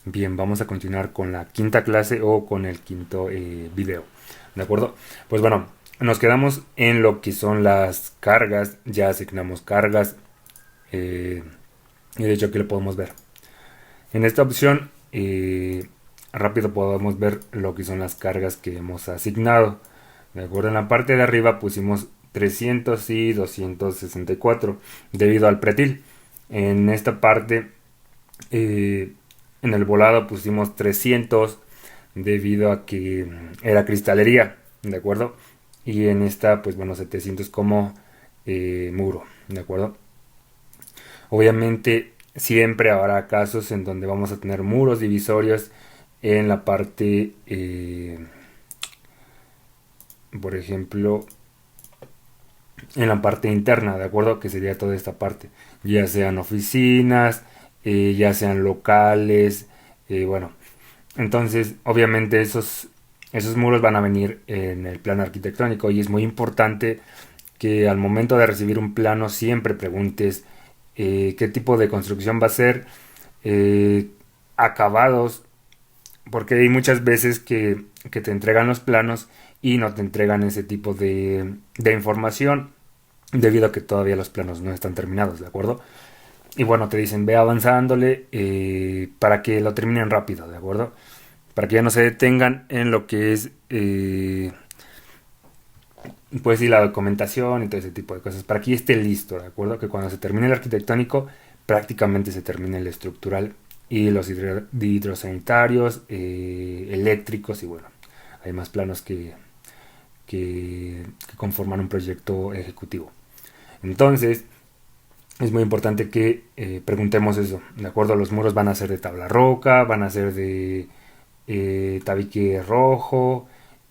Bien, vamos a continuar con la quinta clase o con el quinto video. ¿De acuerdo? Pues bueno, nos quedamos en lo que son las cargas. Ya asignamos cargas. eh, y de hecho aquí lo podemos ver. En esta opción, rápido podemos ver lo que son las cargas que hemos asignado. ¿De acuerdo? En la parte de arriba pusimos 300 y 264 debido al pretil. En esta parte eh, en el volado pusimos 300 debido a que era cristalería, ¿de acuerdo? Y en esta, pues bueno, 700 como muro, ¿de acuerdo? Obviamente siempre habrá casos en donde vamos a tener muros divisorios en la parte, por ejemplo, en la parte interna, ¿de acuerdo? Que sería toda esta parte, ya sean oficinas, ya sean locales, bueno, entonces obviamente esos muros van a venir en el plano arquitectónico y es muy importante que al momento de recibir un plano siempre preguntes qué tipo de construcción va a ser, eh, acabados, porque hay muchas veces que te entregan los planos y no te entregan ese tipo de información debido a que todavía los planos no están terminados, ¿de acuerdo? Y bueno, te dicen ve avanzándole para que lo terminen rápido, ¿de acuerdo? Para que ya no se detengan en lo que es, pues sí, la documentación y todo ese tipo de cosas, para que ya esté listo, ¿de acuerdo? Que cuando se termine el arquitectónico, prácticamente se termine el estructural y los hidrosanitarios, eléctricos y bueno, hay más planos que conforman un proyecto ejecutivo. Entonces, es muy importante que preguntemos eso, ¿de acuerdo? Los muros van a ser de tabla roca, van a ser de tabique rojo,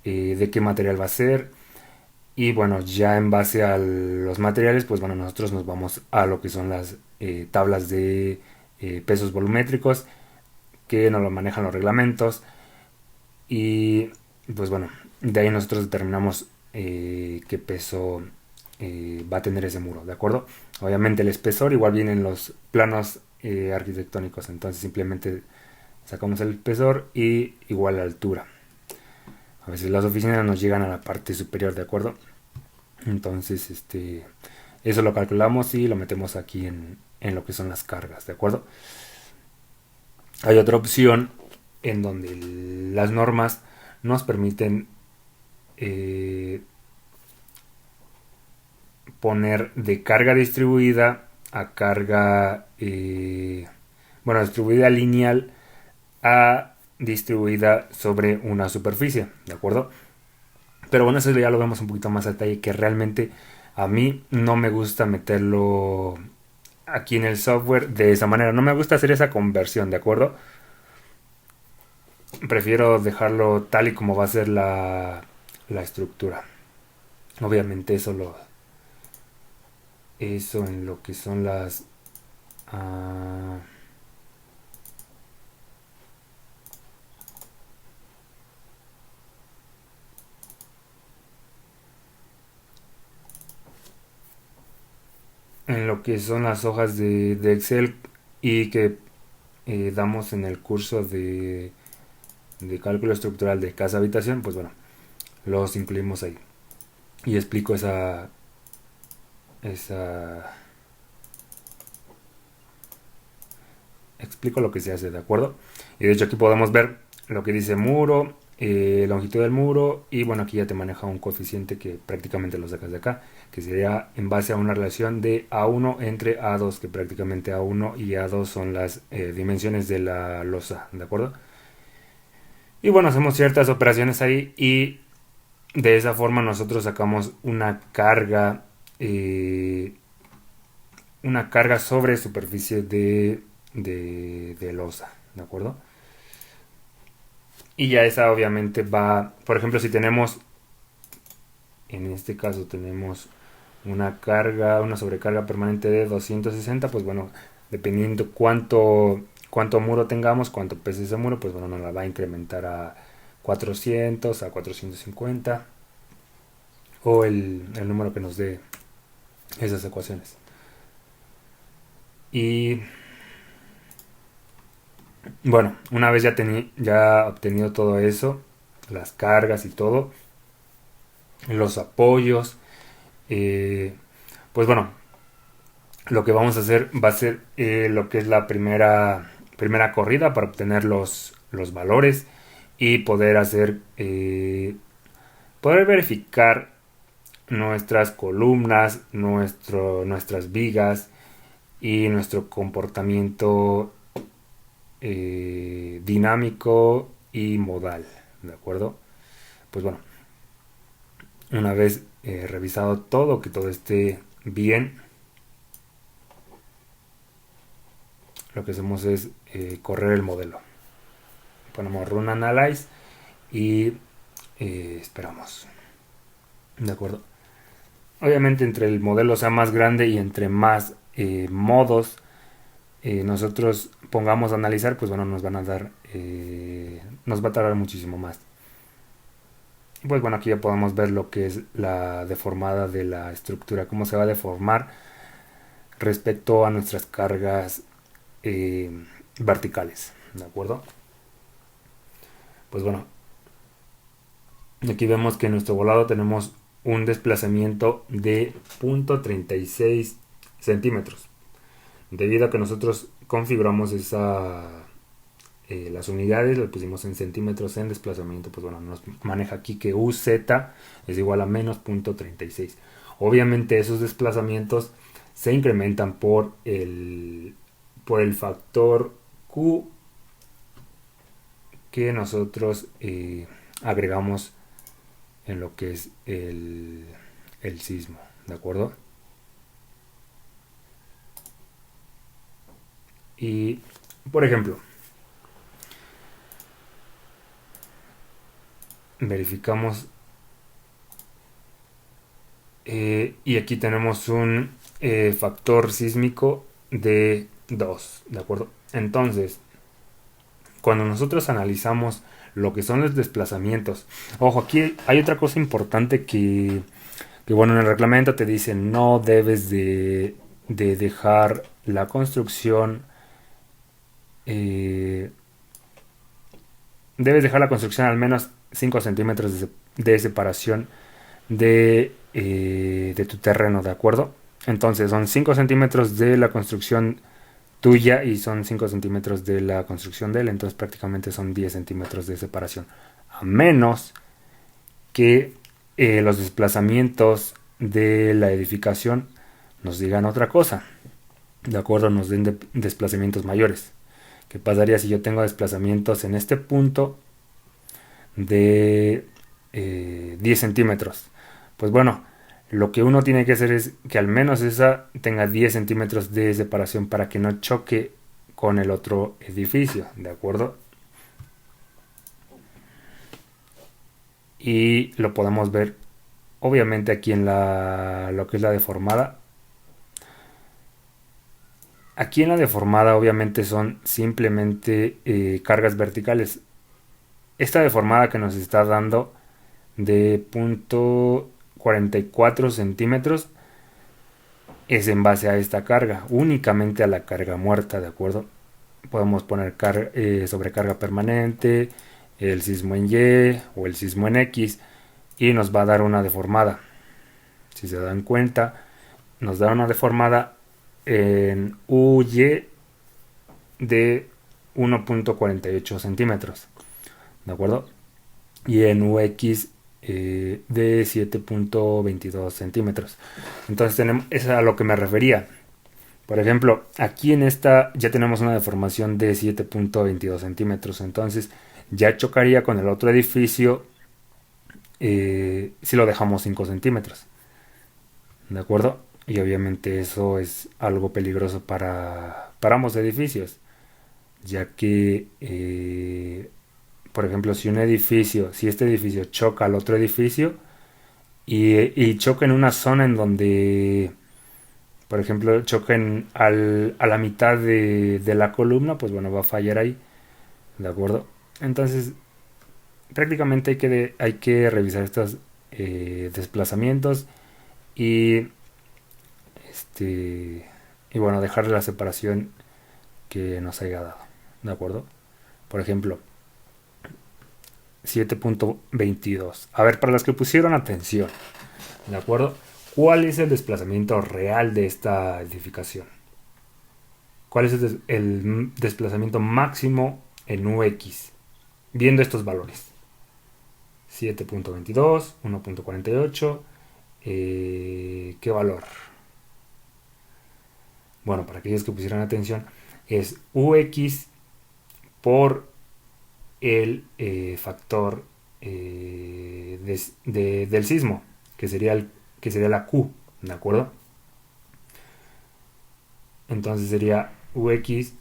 de qué material va a ser. Y bueno, ya en base a los materiales, pues bueno, nosotros nos vamos a lo que son las tablas de pesos volumétricos, que nos lo manejan los reglamentos. Y pues bueno, de ahí nosotros determinamos qué peso va a tener ese muro, ¿de acuerdo? Obviamente el espesor igual viene en los planos arquitectónicos, entonces simplemente sacamos el espesor y igual la altura. A veces las oficinas nos llegan a la parte superior, ¿de acuerdo? Entonces, eso lo calculamos y lo metemos aquí en lo que son las cargas, ¿de acuerdo? Hay otra opción en donde las normas nos permiten eh, poner de carga distribuida a carga, bueno, distribuida lineal a distribuida sobre una superficie, ¿de acuerdo? Pero bueno, eso ya lo vemos un poquito más a detalle, que realmente a mí no me gusta meterlo aquí en el software de esa manera. No me gusta hacer esa conversión, ¿de acuerdo? Prefiero dejarlo tal y como va a ser la estructura. Obviamente eso en lo que son las... ah, en lo que son las hojas de Excel y que damos en el curso de cálculo estructural de casa habitación, pues bueno, los incluimos ahí. Y explico esa explico lo que se hace, ¿de acuerdo? Y de hecho aquí podemos ver lo que dice muro, longitud del muro y bueno, aquí ya te maneja un coeficiente que prácticamente lo sacas de acá, que sería en base a una relación de A1 entre A2, que prácticamente A1 y A2 son las dimensiones de la losa, ¿de acuerdo? Y bueno, hacemos ciertas operaciones ahí y de esa forma nosotros sacamos una carga sobre superficie de losa, ¿de acuerdo? Y ya esa obviamente va, por ejemplo, si tenemos, en este caso tenemos una sobrecarga permanente de 260, pues bueno, dependiendo cuánto muro tengamos, cuánto pese ese muro, pues bueno, nos la va a incrementar a 400, a 450, o el número que nos dé esas ecuaciones. Y Bueno, una vez ya obtenido todo eso, las cargas y todo, los apoyos, eh, pues bueno, lo que vamos a hacer va a ser lo que es la primera corrida para obtener los valores y poder poder verificar nuestras columnas, nuestras vigas y nuestro comportamiento dinámico y modal, ¿de acuerdo? Pues bueno, una vez revisado todo, que todo esté bien, lo que hacemos es correr el modelo. Ponemos Run Analyze y esperamos. ¿De acuerdo? Obviamente entre el modelo sea más grande y entre más modos nosotros pongamos a analizar, pues bueno, nos va a tardar muchísimo más. Pues bueno, aquí ya podemos ver lo que es la deformada de la estructura, cómo se va a deformar respecto a nuestras cargas verticales, ¿de acuerdo? Pues bueno, aquí vemos que en nuestro volado tenemos un desplazamiento de 0.36 centímetros. Debido a que nosotros configuramos las unidades, las pusimos en centímetros en desplazamiento, pues bueno, nos maneja aquí que UZ es igual a menos 0.36. Obviamente esos desplazamientos se incrementan por el factor Q que nosotros agregamos en lo que es el sismo, ¿de acuerdo? Y, por ejemplo, verificamos y aquí tenemos un factor sísmico de 2, ¿de acuerdo? Entonces, cuando nosotros analizamos lo que son los desplazamientos, ojo, aquí hay otra cosa importante que bueno, en el reglamento te dice no debes de dejar la construcción, eh, debes dejar la construcción al menos 5 centímetros de separación de tu terreno, ¿de acuerdo? Entonces son 5 centímetros de la construcción tuya y son 5 centímetros de la construcción de él, entonces prácticamente son 10 centímetros de separación. A menos que los desplazamientos de la edificación nos digan otra cosa, ¿de acuerdo? Nos den desplazamientos mayores. ¿Qué pasaría si yo tengo desplazamientos en este punto de 10 centímetros? Pues bueno, lo que uno tiene que hacer es que al menos esa tenga 10 centímetros de separación para que no choque con el otro edificio, ¿de acuerdo? Y lo podemos ver obviamente aquí en lo que es la deformada. Aquí en la deformada obviamente son simplemente cargas verticales. Esta deformada que nos está dando de 0.44 centímetros es en base a esta carga, únicamente a la carga muerta, ¿de acuerdo? Podemos poner sobrecarga permanente, el sismo en Y o el sismo en X y nos va a dar una deformada. Si se dan cuenta, nos da una deformada en UY de 1.48 centímetros, ¿de acuerdo? Y en UX de 7.22 centímetros. Entonces es a lo que me refería. Por ejemplo, aquí en esta ya tenemos una deformación de 7.22 centímetros. Entonces ya chocaría con el otro edificio si lo dejamos 5 centímetros. ¿De acuerdo? Y obviamente eso es algo peligroso para ambos edificios. Ya que, por ejemplo, si este edificio choca al otro edificio y choca en una zona en donde, por ejemplo, choquen a la mitad de la columna, pues bueno, va a fallar ahí, ¿de acuerdo? Entonces, prácticamente hay que revisar estos desplazamientos y, este, y bueno, dejar la separación que nos haya dado, ¿de acuerdo? Por ejemplo, 7.22. A ver, para los que pusieron atención, ¿de acuerdo? ¿Cuál es el desplazamiento real de esta edificación? ¿Cuál es el desplazamiento máximo en UX? Viendo estos valores. 7.22, 1.48. ¿Qué valor? Bueno, para aquellos que pusieran atención, es UX por el factor del sismo, que sería la Q, ¿de acuerdo? Entonces sería UX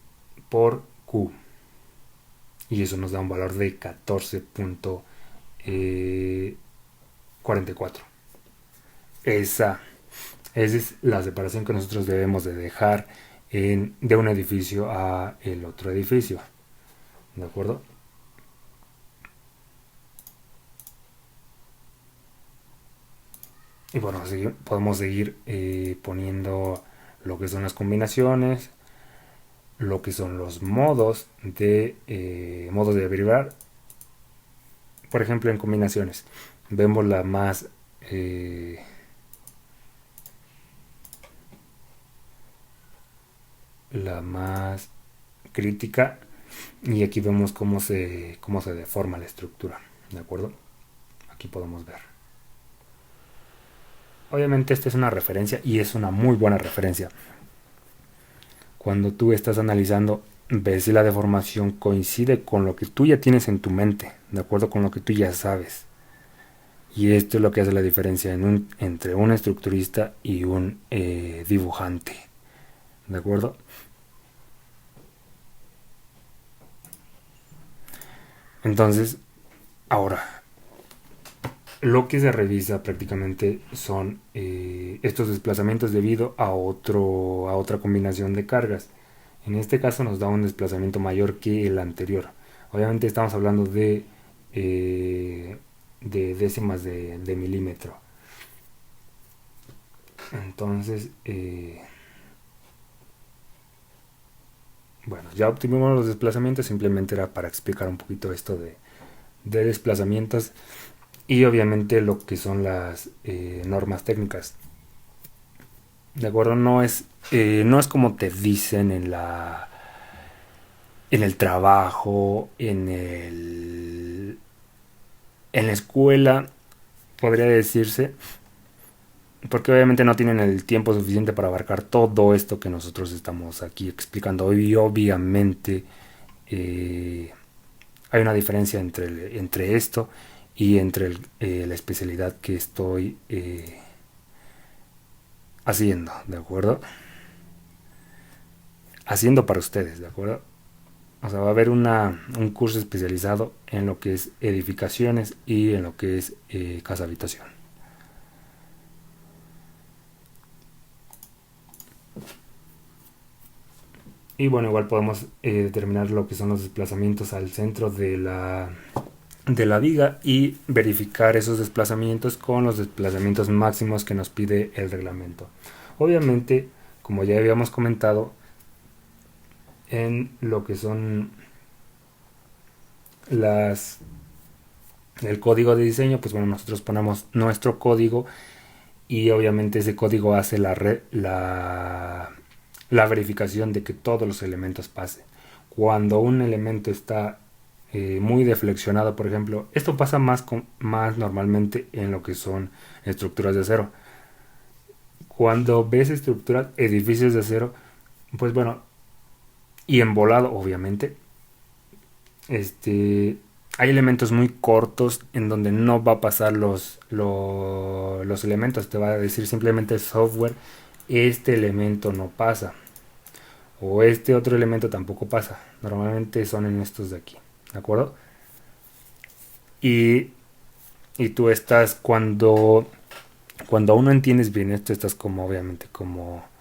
por Q. Y eso nos da un valor de 14.44. Esa es la separación que nosotros debemos de dejar de un edificio a el otro edificio. ¿De acuerdo? Y bueno, podemos seguir poniendo lo que son las combinaciones, lo que son los modos de derivar. Por ejemplo, en combinaciones vemos la más crítica, y aquí vemos cómo se deforma la estructura, ¿de acuerdo? Aquí podemos ver. Obviamente esta es una referencia y es una muy buena referencia. Cuando tú estás analizando, ves si la deformación coincide con lo que tú ya tienes en tu mente, de acuerdo con lo que tú ya sabes. Y esto es lo que hace la diferencia entre un estructurista y un dibujante, ¿de acuerdo? Entonces, ahora, lo que se revisa prácticamente son estos desplazamientos debido a otra combinación de cargas. En este caso nos da un desplazamiento mayor que el anterior. Obviamente estamos hablando de décimas de milímetro. Entonces, bueno, ya obtuvimos los desplazamientos. Simplemente era para explicar un poquito esto de desplazamientos y obviamente lo que son las normas técnicas. De acuerdo, no es como te dicen en el trabajo, en la escuela, podría decirse, porque obviamente no tienen el tiempo suficiente para abarcar todo esto que nosotros estamos aquí explicando. Y obviamente hay una diferencia entre esto y entre la especialidad que estoy haciendo, ¿de acuerdo? Haciendo para ustedes, ¿de acuerdo? O sea, va a haber un curso especializado en lo que es edificaciones y en lo que es casa habitación. Y bueno, igual podemos determinar lo que son los desplazamientos al centro de la viga y verificar esos desplazamientos con los desplazamientos máximos que nos pide el reglamento. Obviamente, como ya habíamos comentado, en lo que son el código de diseño, pues bueno, nosotros ponemos nuestro código y obviamente ese código hace la verificación de que todos los elementos pasen. Cuando un elemento está muy deflexionado, por ejemplo, esto pasa más normalmente en lo que son estructuras de acero. Cuando ves edificios de acero, pues bueno, y en volado, obviamente, hay elementos muy cortos en donde no va a pasar los elementos. Te va a decir simplemente software, este elemento no pasa, o este otro elemento tampoco pasa. Normalmente son en estos de aquí, ¿de acuerdo? Y tú estás, cuando aún no entiendes bien esto, estás como obviamente como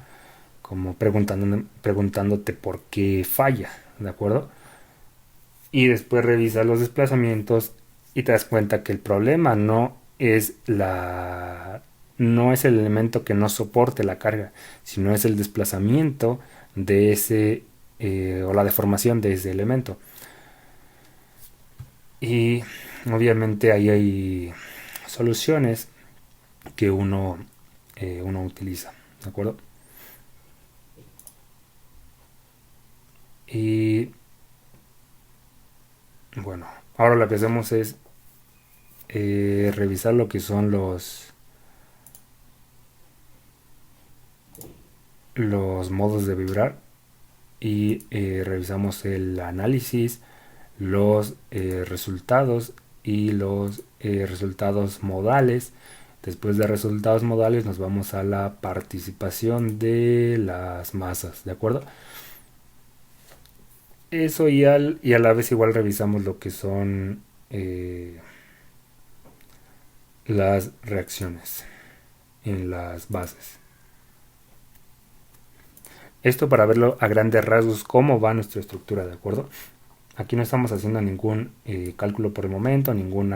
preguntándote por qué falla, ¿de acuerdo? Y después revisas los desplazamientos y te das cuenta que el problema no es el elemento que no soporte la carga, sino es el desplazamiento de ese o la deformación de ese elemento. Y obviamente ahí hay soluciones que uno utiliza, ¿de acuerdo? Y bueno, ahora lo que hacemos es revisar lo que son los modos de vibrar y revisamos el análisis, los resultados y los resultados modales. Después de resultados modales nos vamos a la participación de las masas, ¿de acuerdo? Eso y a la vez igual revisamos lo que son las reacciones en las bases. Esto para verlo a grandes rasgos cómo va nuestra estructura, ¿de acuerdo? Aquí no estamos haciendo ningún cálculo por el momento, ningún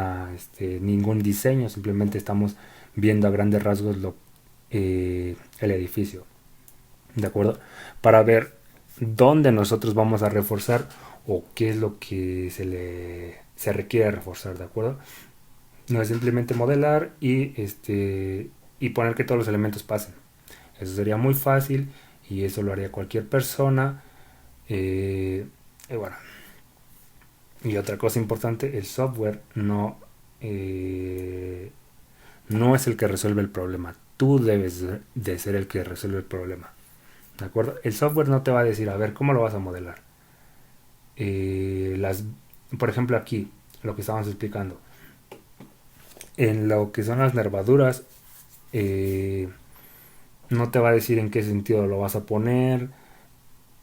diseño, simplemente estamos viendo a grandes rasgos el edificio, ¿de acuerdo? Para ver dónde nosotros vamos a reforzar o qué es lo que se requiere reforzar, ¿de acuerdo? No es simplemente modelar y poner que todos los elementos pasen. Eso sería muy fácil y eso lo haría cualquier persona. Y bueno, y otra cosa importante, el software no es el que resuelve el problema. Tú debes de ser el que resuelve el problema. ¿De acuerdo? El software no te va a decir, a ver, ¿cómo lo vas a modelar? Las, por ejemplo, aquí, lo que estábamos explicando. En lo que son las nervaduras, eh, no te va a decir en qué sentido lo vas a poner,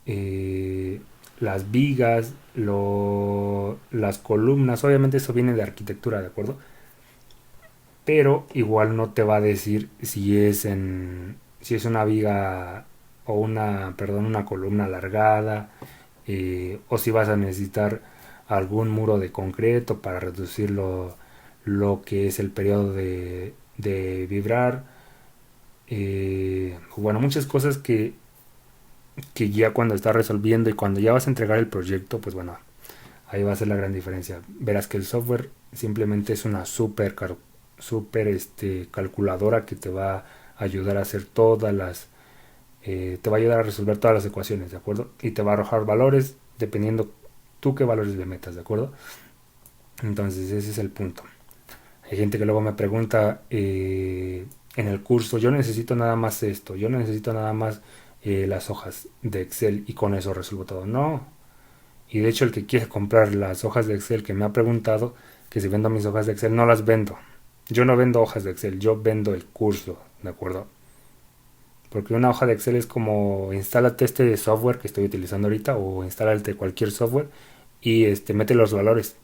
eh, las vigas, las columnas, obviamente eso viene de arquitectura, ¿de acuerdo? Pero igual no te va a decir si es una viga o una columna alargada, o si vas a necesitar algún muro de concreto para reducir lo que es el periodo de vibrar. Bueno, muchas cosas que ya cuando estás resolviendo y cuando ya vas a entregar el proyecto, pues bueno, ahí va a ser la gran diferencia. Verás que el software simplemente es una super calculadora que te va a ayudar a hacer te va a ayudar a resolver todas las ecuaciones, ¿de acuerdo? Y te va a arrojar valores dependiendo tú qué valores le metas, ¿de acuerdo? Entonces ese es el punto. Hay gente que luego me pregunta en el curso, yo necesito nada más esto, yo necesito nada más las hojas de Excel y con eso resuelvo todo. No. Y de hecho el que quiere comprar las hojas de Excel que me ha preguntado que si vendo mis hojas de Excel, no las vendo. Yo no vendo hojas de Excel, yo vendo el curso, ¿de acuerdo? Porque una hoja de Excel es como instálate este software que estoy utilizando ahorita o instálate cualquier software y mete los valores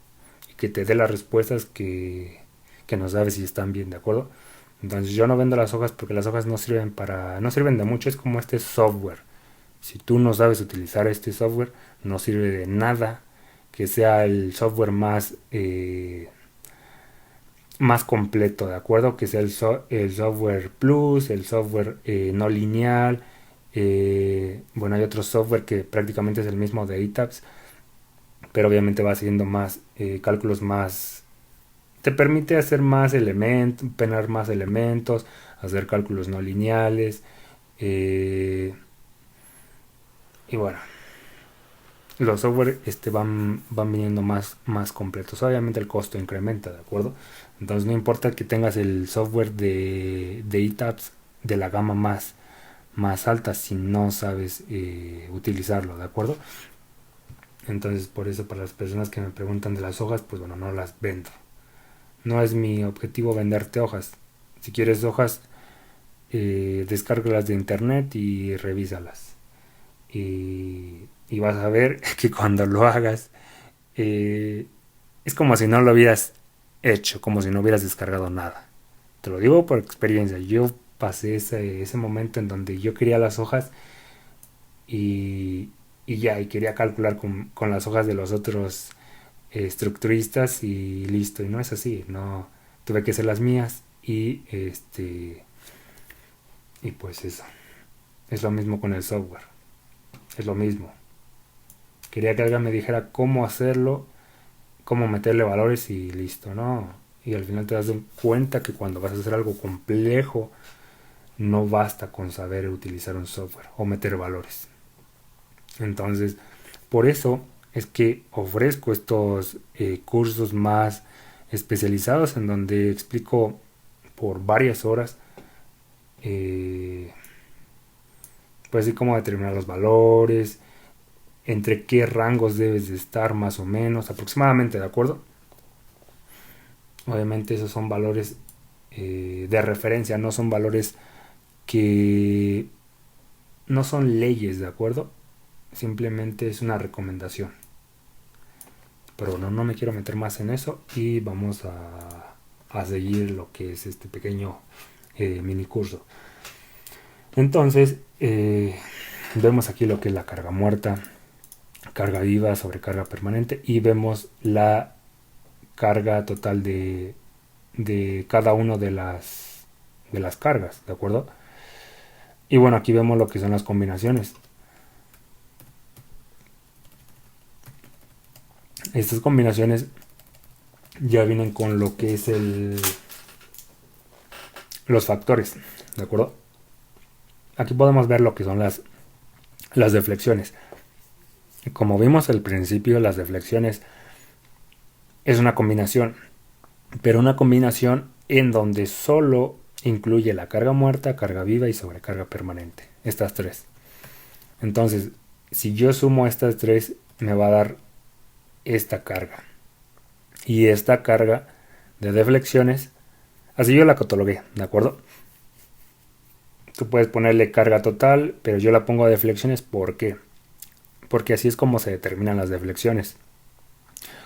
y que te dé las respuestas que no sabes si están bien, ¿de acuerdo? Entonces yo no vendo las hojas porque las hojas no sirven de mucho, es como este software. Si tú no sabes utilizar este software, no sirve de nada que sea el software más completo, ¿de acuerdo? Que sea el software plus, el software no lineal. Bueno, hay otro software que prácticamente es el mismo de ETABS, pero obviamente va haciendo más cálculos más. Te permite hacer más elementos, penar más elementos, hacer cálculos no lineales. Y bueno, los software van viniendo más completos. Obviamente el costo incrementa, ¿de acuerdo? Entonces no importa que tengas el software de ETABS de la gama más alta si no sabes utilizarlo, ¿de acuerdo? Entonces por eso para las personas que me preguntan de las hojas, pues bueno, no las vendo. No es mi objetivo venderte hojas. Si quieres hojas, descárgalas de internet y revísalas. Y vas a ver que cuando lo hagas, eh, es como si no lo hubieras hecho, como si no hubieras descargado nada. Te lo digo por experiencia. Yo pasé ese momento en donde yo quería las hojas y, y quería calcular con las hojas de los otros estructuristas y listo. Y no es así, no tuve que hacer las mías y pues eso. Es lo mismo con el software. Es lo mismo. Quería que alguien me dijera cómo hacerlo cómo meterle valores y listo, ¿no? Y al final te das cuenta que cuando vas a hacer algo complejo, no basta con saber utilizar un software o meter valores. Entonces, por eso es que ofrezco estos cursos más especializados en donde explico por varias horas pues así cómo determinar los valores, entre qué rangos debes de estar más o menos, aproximadamente, ¿de acuerdo? Obviamente esos son valores de referencia, no son valores que no son leyes, ¿de acuerdo? Simplemente es una recomendación. Pero no me quiero meter más en eso y vamos a seguir lo que es este pequeño mini curso. Entonces, vemos aquí lo que es la carga muerta, carga viva, sobrecarga permanente y vemos la carga total de cada uno de las cargas, ¿de acuerdo? Y bueno, aquí vemos lo que son las combinaciones. Estas combinaciones ya vienen con lo que es los factores, ¿de acuerdo? Aquí podemos ver lo que son las deflexiones. Como vimos al principio, las deflexiones es una combinación, pero una combinación en donde solo incluye la carga muerta, carga viva y sobrecarga permanente. Estas tres. Entonces, si yo sumo estas tres, me va a dar esta carga. Y esta carga de deflexiones, así yo la catalogué, ¿de acuerdo? Tú puedes ponerle carga total, pero yo la pongo a deflexiones. ¿Por qué? Porque así es como se determinan las deflexiones,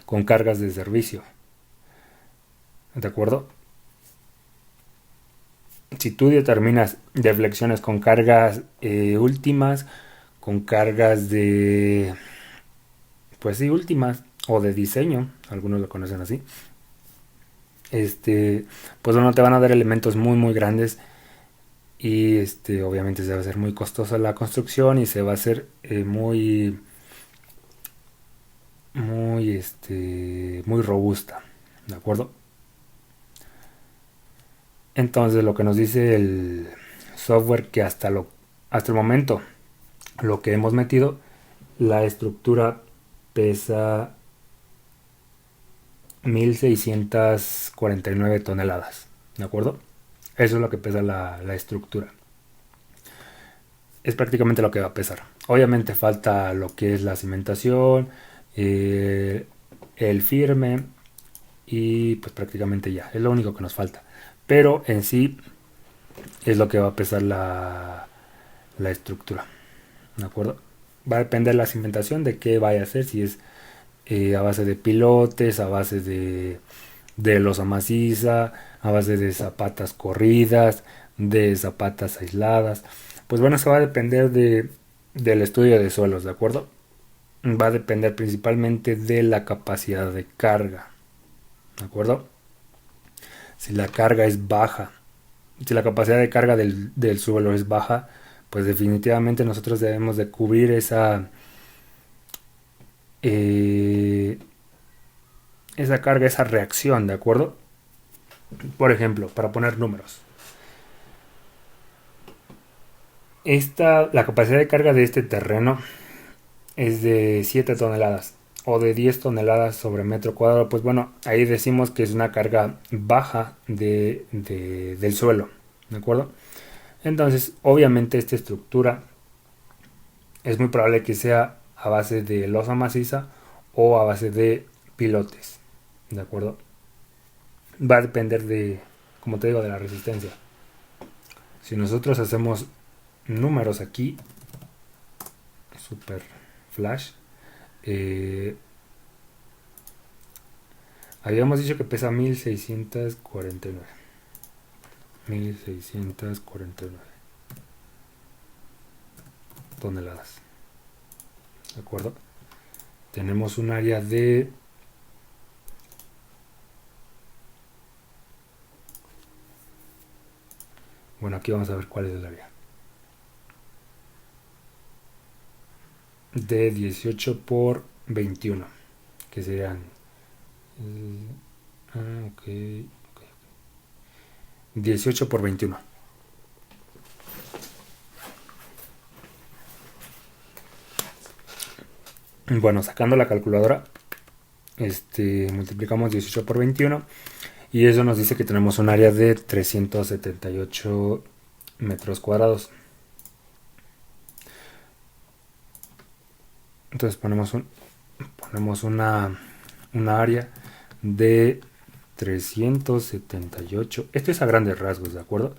con cargas de servicio. ¿De acuerdo? Si tú determinas deflexiones con cargas últimas, con cargas de, pues sí, últimas, o de diseño, algunos lo conocen así, pues bueno, te van a dar elementos muy muy grandes y obviamente se va a hacer muy costosa la construcción y se va a hacer muy muy robusta, ¿de acuerdo? Entonces lo que nos dice el software que hasta el momento lo que hemos metido, la estructura pesa 1649 toneladas, ¿de acuerdo? Eso es lo que pesa la estructura. Es prácticamente lo que va a pesar. Obviamente falta lo que es la cimentación, el firme y pues prácticamente ya. Es lo único que nos falta. Pero en sí es lo que va a pesar la estructura. ¿De acuerdo? Va a depender la cimentación de qué vaya a ser. Si es a base de pilotes, a base de losa maciza, a base de zapatas corridas, de zapatas aisladas. Pues bueno, eso va a depender del estudio de suelos, ¿de acuerdo? Va a depender principalmente de la capacidad de carga, ¿de acuerdo? Si la carga es baja, si la capacidad de carga del suelo es baja, pues definitivamente nosotros debemos de cubrir eh, esa carga, esa reacción, ¿de acuerdo? Por ejemplo, para poner números. La capacidad de carga de este terreno es de 7 toneladas o de 10 toneladas sobre metro cuadrado. Pues bueno, ahí decimos que es una carga baja del suelo, ¿de acuerdo? Entonces, obviamente esta estructura es muy probable que sea a base de losa maciza o a base de pilotes, ¿de acuerdo? Va a depender de, como te digo, de la resistencia. Si nosotros hacemos números aquí, super flash, habíamos dicho que pesa 1649 toneladas, ¿de acuerdo? Tenemos un área de bueno, aquí vamos a ver cuál es el área de 18 por 21, que serían Ok, ok. 18 por 21. Bueno, sacando la calculadora, multiplicamos 18 por 21 y eso nos dice que tenemos un área de 378 metros cuadrados. Entonces ponemos una área de 378. Esto es a grandes rasgos, ¿de acuerdo?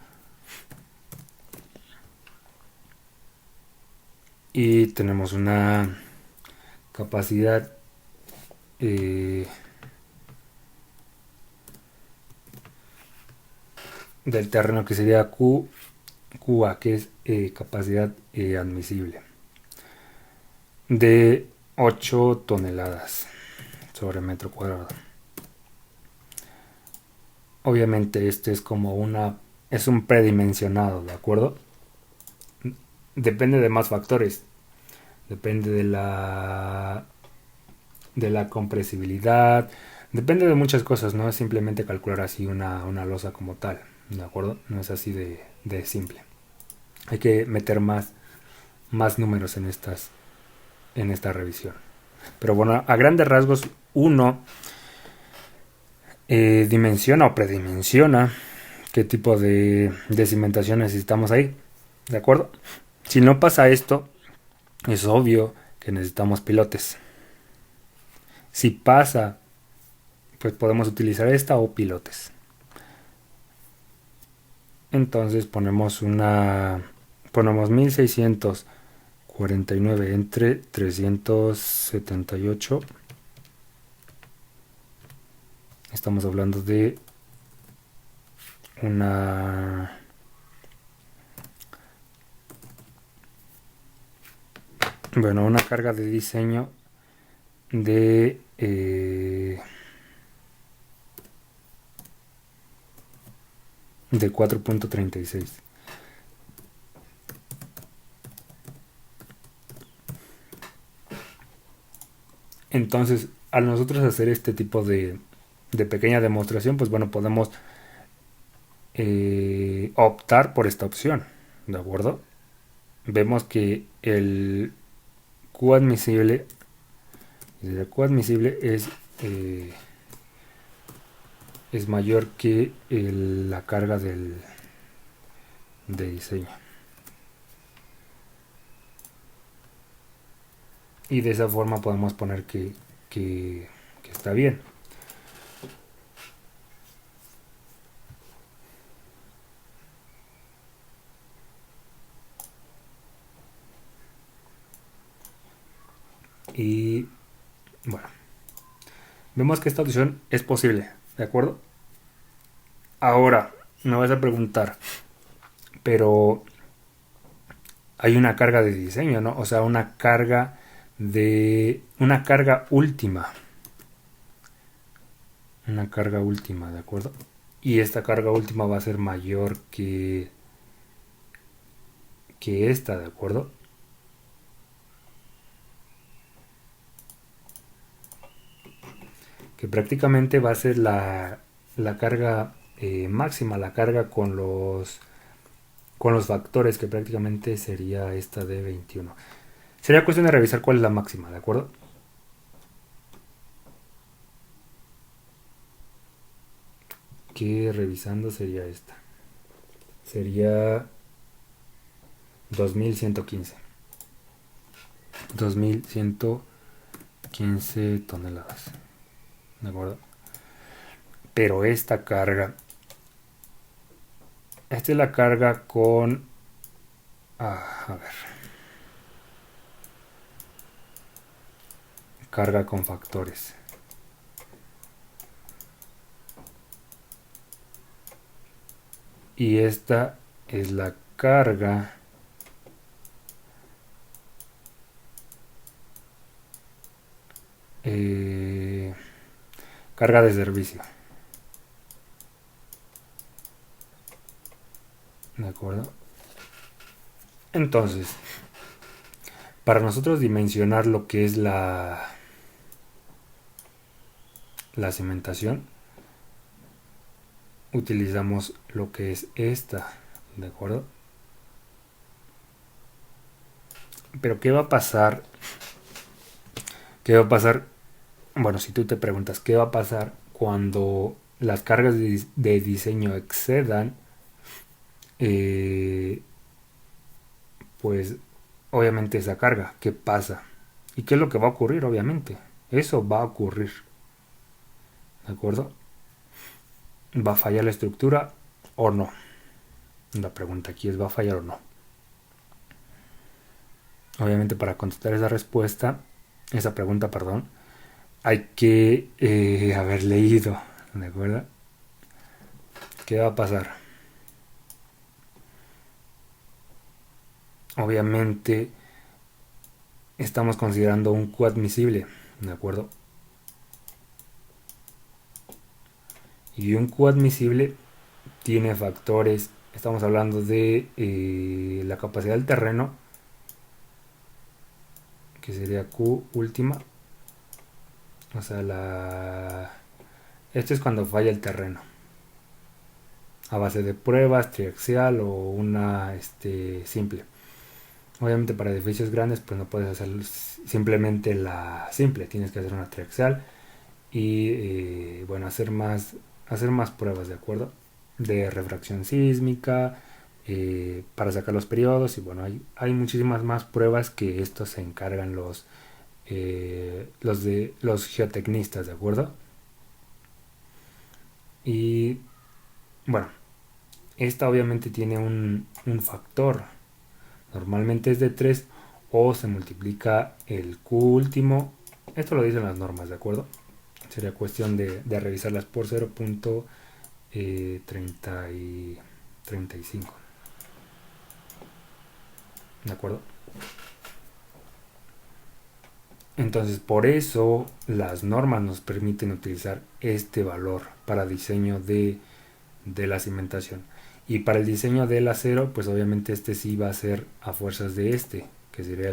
Y tenemos una capacidad del terreno que sería QA, que es capacidad admisible, de 8 toneladas sobre metro cuadrado. Obviamente este es como es un predimensionado, ¿de acuerdo? Depende de más factores. Depende de la compresibilidad. Depende de muchas cosas, no es simplemente calcular así una losa como tal, ¿de acuerdo? No es así de simple. Hay que meter más números en esta revisión. Pero bueno, a grandes rasgos, uno dimensiona o predimensiona qué tipo de cimentación necesitamos ahí, ¿de acuerdo? Si no pasa esto, es obvio que necesitamos pilotes. Si pasa, pues podemos utilizar esta o pilotes. Entonces ponemos 1649 entre 378. Estamos hablando de una carga de diseño de 4.36. Entonces, al nosotros hacer este tipo de pequeña demostración, pues bueno, podemos optar por esta opción, ¿de acuerdo? Vemos que el Q admisible es mayor que la carga de diseño. Y de esa forma podemos poner que está bien. Y bueno, vemos que esta opción es posible, ¿de acuerdo? Ahora, me vas a preguntar, pero hay una carga de diseño, ¿no? O sea, una carga última. Una carga última, ¿de acuerdo? Y esta carga última va a ser mayor que esta, ¿de acuerdo? Que prácticamente va a ser la carga máxima, la carga con los factores, que prácticamente sería esta de 21. Sería cuestión de revisar cuál es la máxima, ¿de acuerdo? Que revisando sería esta. Sería 2115. 2115 toneladas. ¿De acuerdo? Pero esta carga. Esta es la carga con. A ver. Carga con factores. Y esta es la carga carga de servicio. ¿De acuerdo? Entonces, para nosotros dimensionar lo que es la la cimentación, utilizamos lo que es esta, ¿de acuerdo? Pero ¿qué va a pasar? ¿Qué va a pasar? Bueno, si tú te preguntas qué va a pasar cuando las cargas de diseño excedan, pues obviamente esa carga, ¿qué pasa? ¿Y qué es lo que va a ocurrir? Obviamente, eso va a ocurrir, ¿de acuerdo? ¿Va a fallar la estructura o no? La pregunta aquí es, ¿va a fallar o no? Obviamente para contestar esa pregunta, perdón, hay que haber leído, ¿de acuerdo? ¿Qué va a pasar? Obviamente estamos considerando un Q admisible, ¿de acuerdo? Y un Q admisible tiene factores, estamos hablando de la capacidad del terreno, que sería Q última, o sea, esto es cuando falla el terreno, a base de pruebas, triaxial o una simple. Obviamente para edificios grandes pues no puedes hacer simplemente la simple, tienes que hacer una triaxial y bueno, hacer más pruebas, ¿de acuerdo? De refracción sísmica, para sacar los periodos y bueno, hay muchísimas más pruebas que estos se encargan los geotecnistas, ¿de acuerdo? Y bueno, esta obviamente tiene un factor, normalmente es de 3 o se multiplica el Q último, esto lo dicen las normas, ¿de acuerdo? Sería cuestión de revisarlas por 0.35, ¿de acuerdo? Entonces por eso las normas nos permiten utilizar este valor para diseño de la cimentación. Y para el diseño del acero, pues obviamente este sí va a ser a fuerzas de que sería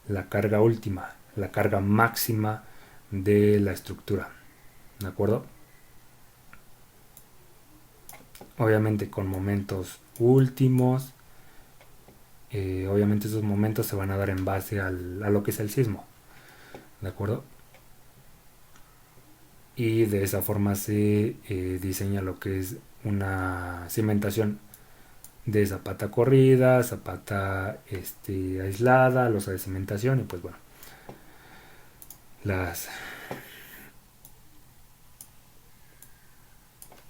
la carga última, la carga máxima de la estructura, ¿de acuerdo? Obviamente con momentos últimos, obviamente esos momentos se van a dar en base a lo que es el sismo, ¿de acuerdo? Y de esa forma se diseña lo que es una cimentación de zapata corrida, zapata aislada, losa de cimentación y pues bueno,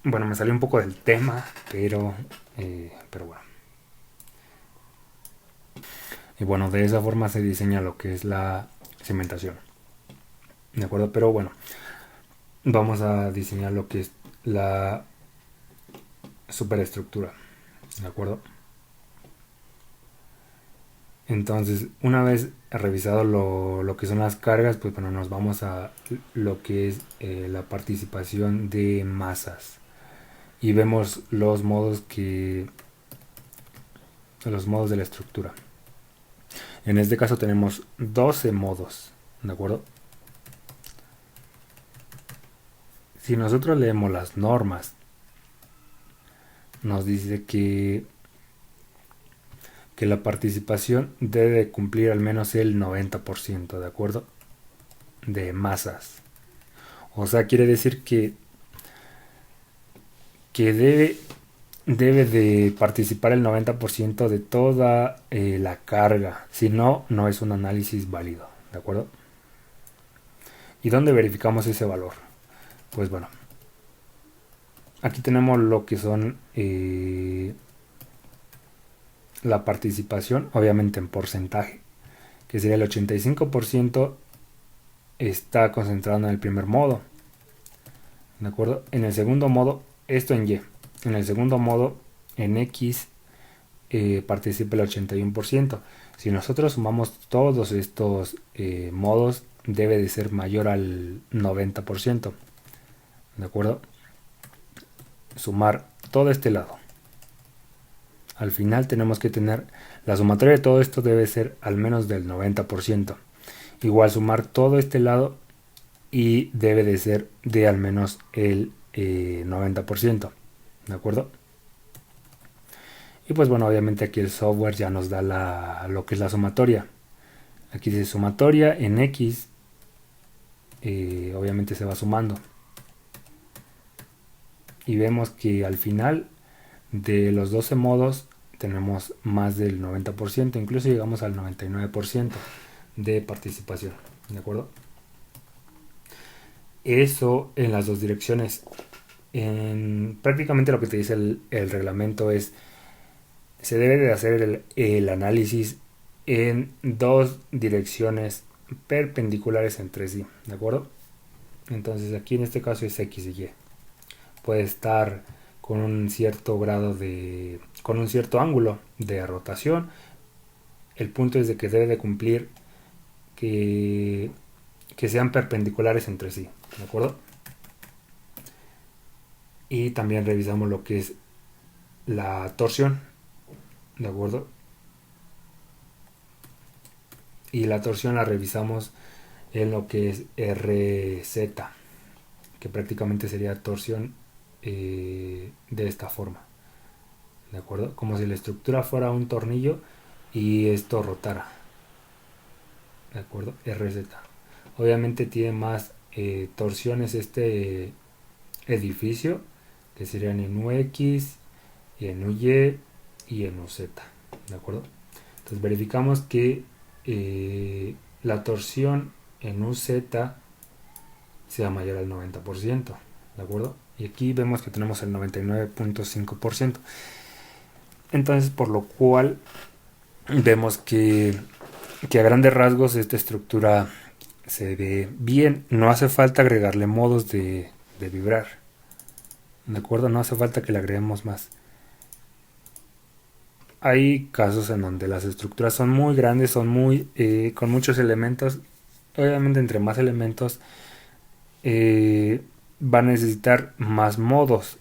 bueno, me salió un poco del tema, pero bueno. Y bueno, de esa forma se diseña lo que es la cimentación, ¿de acuerdo? Pero bueno, vamos a diseñar lo que es la superestructura, ¿de acuerdo? Entonces, una vez revisado lo que son las cargas, pues bueno, nos vamos a lo que es la participación de masas. Y vemos los modos de la estructura. En este caso tenemos 12 modos, ¿de acuerdo? Si nosotros leemos las normas, nos dice que la participación debe cumplir al menos el 90%, ¿de acuerdo? De masas. O sea, quiere decir que debe de participar el 90% de toda la carga. Si no, no es un análisis válido, ¿de acuerdo? ¿Y dónde verificamos ese valor? Pues bueno, aquí tenemos lo que son la participación, obviamente en porcentaje, que sería el 85% está concentrado en el primer modo, ¿de acuerdo? En el segundo modo, esto en Y, en el segundo modo, en X, participa el 81%. Si nosotros sumamos todos estos modos, debe de ser mayor al 90%, ¿de acuerdo? Sumar todo este lado. Al final tenemos que tener la sumatoria de todo esto debe ser al menos del 90%. Igual sumar todo este lado y debe de ser de al menos el 90%, ¿de acuerdo? Y pues bueno, obviamente aquí el software ya nos da lo que es la sumatoria. Aquí dice sumatoria en X, obviamente se va sumando. Y vemos que al final de los 12 modos tenemos más del 90%, incluso llegamos al 99% de participación, ¿de acuerdo? Eso en las dos direcciones. Prácticamente lo que te dice el reglamento es, se debe de hacer el análisis en dos direcciones perpendiculares entre sí, ¿de acuerdo? Entonces aquí en este caso es X y Y. Puede estar con un cierto grado con un cierto ángulo de rotación. El punto es de que debe de cumplir que sean perpendiculares entre sí, ¿de acuerdo? Y también revisamos lo que es la torsión, ¿de acuerdo? Y la torsión la revisamos en lo que es RZ, que prácticamente sería torsión de esta forma, ¿de acuerdo? Como si la estructura fuera un tornillo y esto rotara, ¿de acuerdo? RZ. Obviamente tiene más torsiones este edificio, que serían en UX y en UY y en UZ, ¿de acuerdo? Entonces verificamos que la torsión en UZ sea mayor al 90%, ¿de acuerdo? Y aquí vemos que tenemos el 99.5%. Entonces, por lo cual vemos que a grandes rasgos esta estructura se ve bien. No hace falta agregarle modos de vibrar, ¿de acuerdo? No hace falta que le agreguemos más. Hay casos en donde las estructuras son muy grandes, son muy con muchos elementos. Obviamente entre más elementos va a necesitar más modos